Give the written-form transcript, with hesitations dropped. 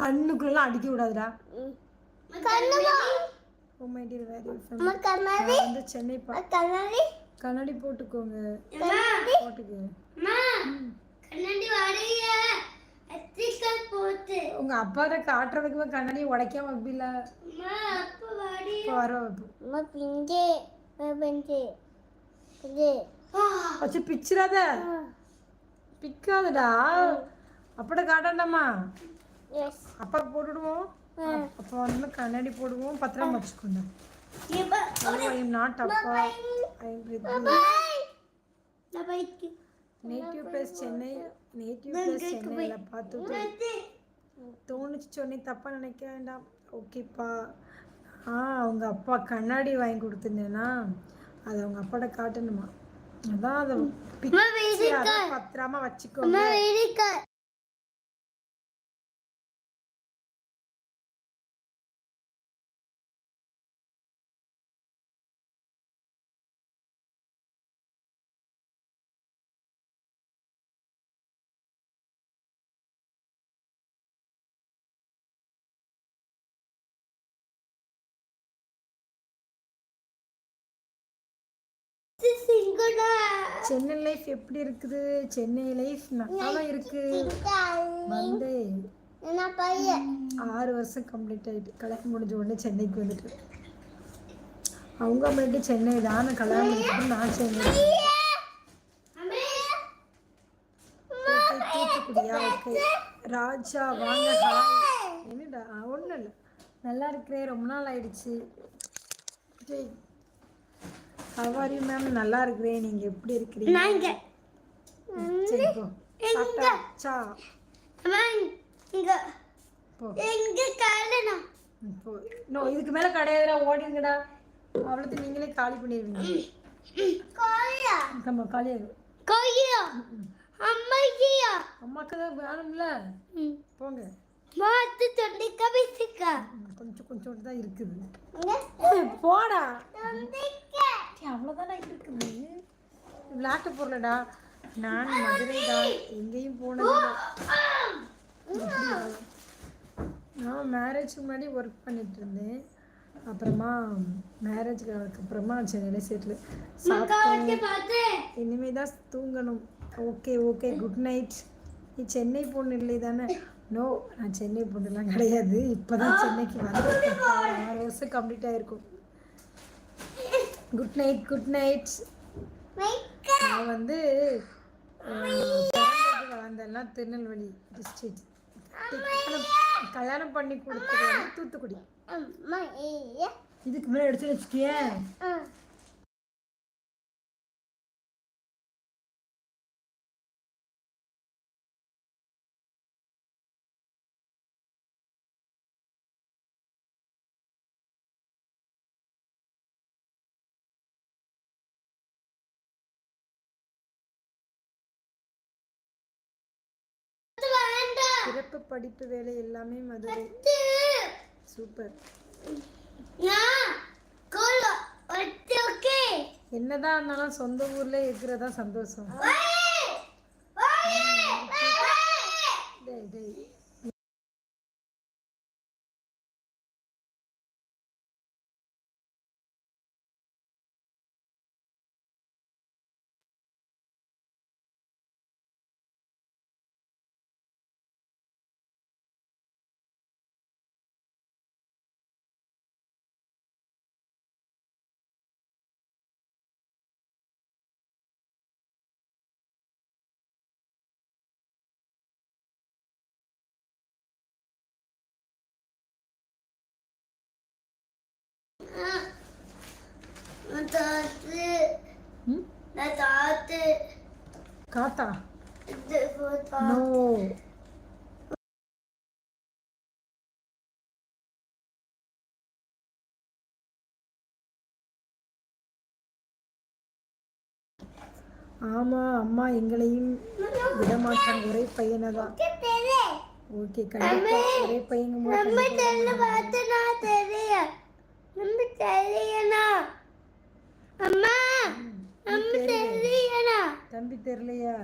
கண்ணுக்குள்ள அடிக்க விடாதுடா. வந்து சென்னை கண்ணாடி போட்டுக்கோங்க. உங்க அப்பா தான் காட்டுறதுக்கு கண்ணாடி உடைக்காம வைப்பில. வச்சு பிச்சிடாத, பிக்காதடா. அப்பட காட்டாண்டாமா. அப்பா போட்டுடுவோம். அப்பா வந்து கண்ணாடி போடுவோம். பத்திரம் வச்சுக்கோங்க. நாட் அப்பா. Native place Chennai. Native place சென்னையில பார்த்து தோணுச்சு சொன்னி தப்பா நினைக்க வேண்டாம். ஓகேப்பா. அவங்க அப்பா கண்ணாடி வாங்கி கொடுத்துருந்தேன்னா அது அவங்க அப்பாட்ட காட்டணுமா. அதான் அதை பத்திரமா வச்சுக்கோங்க. சென்னை லைஃப் எப்படி இருக்குது? சென்னை லைஃப் நல்லா இருக்கு. வந்து 6 வருஷம் கம்ப்ளீட் ஆகிட்டு கல்யாணம் முடிஞ்ச உடனே சென்னைக்கு வந்துட்டு. அவங்க அப்படின்ட்டு சென்னை தான். கல்யாணம் முடிச்சுட்டு நான் சென்னை. தூத்துக்குடியா? ஓகே ராஜா வாங்க. என்னடா ஒன்றும் இல்லை, நல்லா இருக்கிறேன். ரொம்ப நாள் ஆயிடுச்சு. ஹவாரி மேம்? நல்லா இருக்கிறேன். நீங்க எப்படி இருக்கிறீங்க? சரி போ. சாப்பிட்டாச்சா? போ. நோ, இதுக்கு மேல கிடையாதுடா. ஓடிங்கடா. அவ்வளோத்து நீங்களே காலி பண்ணிடுவீங்க. ஆமா காலியாகும். அம்மாக்கு தான் வேணும்ல. போங்க. கொஞ்சம் கொஞ்சம் தான் இருக்குது. போடா. அவ்வளோதான் இருக்குது. விளையாட்டு பொருளடா. நான் மதுரை தான், எங்கேயும் போனது. நான் மேரேஜுக்கு முன்னாடி ஒர்க் பண்ணிட்டு இருந்தேன். அப்புறமா மேரேஜுக்கு அப்புறமா சென்னையில் செட்டில். இனிமே தான் தூங்கணும். Okay okay, good night. நீ சென்னை பொண்ணு இல்லை தானே? நோ, நான் சென்னை பொண்ணுலாம் கிடையாது. இப்போ தான் சென்னைக்கு வந்து 6 வருஷம் கம்ப்ளீட் ஆகிருக்கும். Good night. Good night. நான் வந்து வளர்ந்தெல்லாம் திருநெல்வேலி டிஸ்ட்ரிக்ட். கல்யாணம் பண்ணி கொடுத்தது வந்து தூத்துக்குடி. இதுக்கு மேலே எடுத்து வச்சுக்கேன். சிறப்பு படிப்பு வேலை எல்லாமே மதுரை. சூப்பர். என்னதான் இருந்தாலும் சொந்த ஊர்ல இருக்கிறதா சந்தோஷம். காத்தா? நோ. ஆமா, அம்மா எங்களையும் விடமாட்டாங்க. ஒரே பையனை தான். ஓகே, கண்டிப்பா ஒரே பையன். தம்பி தெரியலையா?